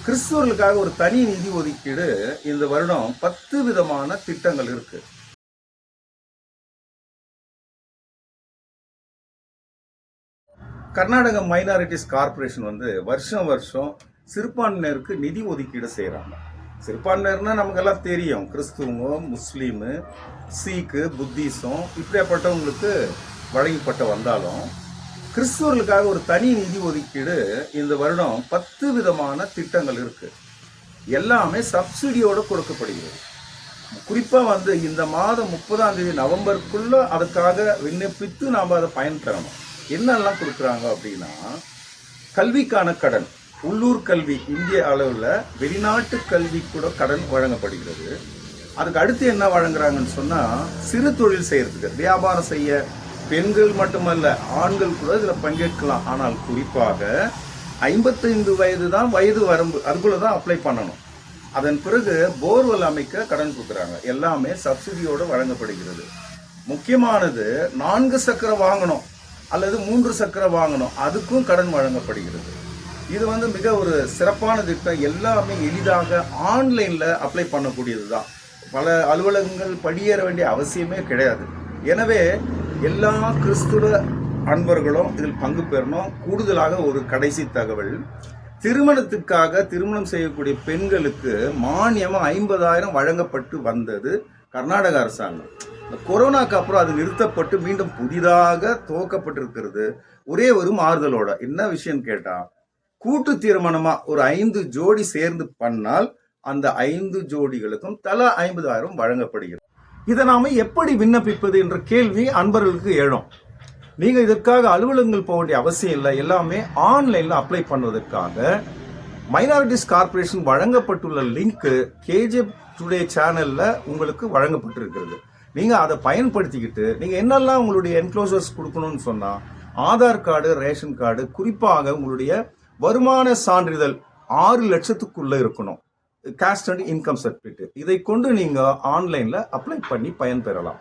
கிறிஸ்துவர்களுக்காக ஒரு தனி நிதி ஒதுக்கீடு இந்த வருடம் 10 விதமான திட்டங்கள் இருக்கு. கர்நாடக மைனாரிட்டிஸ் கார்பரேஷன் வருஷம் வருஷம் சிறுபான்மையினருக்கு நிதி ஒதுக்கீடு செய்யறாங்க. சிறுபான்மையினர்னா நமக்கெல்லாம் தெரியும், கிறிஸ்துவங்க, முஸ்லீமு, சீக்கு, புத்திசம் இப்படியாப்பட்டவங்களுக்கு வழங்கப்பட்ட வந்தாலும் கிறிஸ்துவர்களுக்காக ஒரு தனி நிதி ஒதுக்கீடு இந்த வருடம் 10 விதமான திட்டங்கள் இருக்கு. எல்லாமே சப்சிடியோட கொடுக்கப்படுகிறது. குறிப்பா இந்த மாதம் 30ஆம் தேதி நவம்பருக்குள்ள அதுக்காக விண்ணப்பித்து நாம் அதை பயன்பெறணும். என்னெல்லாம் கொடுக்குறாங்க அப்படின்னா, கல்விக்கான கடன், உள்ளூர் கல்வி, இந்திய அளவில் வெளிநாட்டு கல்வி கூட கடன் வழங்கப்படுகிறது. அதுக்கு அடுத்து என்ன வழங்குறாங்கன்னு சொன்னா, சிறு தொழில் செய்யறதுக்கு, வியாபாரம் செய்ய பெண்கள் மட்டுமல்ல ஆண்கள் கூட இதுல பங்கேற்கலாம். ஆனால் குறிப்பாக 55 வயது தான் வயது வரம்பு, அதுக்குள்ளதான் அப்ளை பண்ணணும். அதன் பிறகு போர்வெல் அமைக்க கடன் கொடுக்குறாங்க. எல்லாமே சப்சிடியோடு வழங்கப்படுகிறது. முக்கியமானது 4 சக்கர வாங்கணும் அல்லது 3 சக்கர வாங்கணும், அதுக்கும் கடன் வழங்கப்படுகிறது. இது மிக ஒரு சிறப்பான திட்டம். எல்லாமே எளிதாக ஆன்லைன்ல அப்ளை பண்ணக்கூடியது தான். பல அலுவலகங்கள் படியேற வேண்டிய அவசியமே கிடையாது. எனவே எல்லா கிறிஸ்துவ அன்பர்களும் இதில் பங்கு பெறணும். கூடுதலாக ஒரு கடைசி தகவல், திருமணத்துக்காக திருமணம் செய்யக்கூடிய பெண்களுக்கு மானியம் 50,000 வழங்கப்பட்டு வந்தது கர்நாடக அரசாங்கம். கொரோனாக்கு அப்புறம் அது நிறுத்தப்பட்டு மீண்டும் புதிதாக துவக்கப்பட்டிருக்கிறது. ஒரே ஒரு மாறுதலோட. என்ன விஷயம் கேட்டா, கூட்டு திருமணமா ஒரு 5 ஜோடி சேர்ந்து பண்ணால் அந்த 5 ஜோடிகளுக்கும் தலா 50,000 வழங்கப்படுகிறது. இதை நாம எப்படி விண்ணப்பிப்பது என்ற கேள்வி அன்பர்களுக்கு எழும். நீங்க இதற்காக அலுவலகங்கள் போக வேண்டிய அவசியம் இல்லை. எல்லாமே ஆன்லைன்ல அப்ளை பண்ணுவதற்காக மைனாரிட்டிஸ் கார்பரேஷன் வழங்கப்பட்டுள்ள லிங்க் கேஜிஎஃப் டுடே சேனல்ல உங்களுக்கு வழங்கப்பட்டிருக்கிறது. நீங்க அதை பயன்படுத்திக்கிட்டு நீங்க என்னெல்லாம் உங்களுடைய என்க்ளோசர்ஸ் கொடுக்கணும்னு சொன்னா, ஆதார் கார்டு, ரேஷன் கார்டு, குறிப்பாக உங்களுடைய வருமான சான்றிதழ் 6 லட்சத்துக்குள்ள இருக்கணும். காஸ்ட் அண்ட் இன்கம் சர்டிபிகேட், இதை கொண்டு நீங்க ஆன்லைன்ல அப்ளை பண்ணி பயன்பெறலாம்.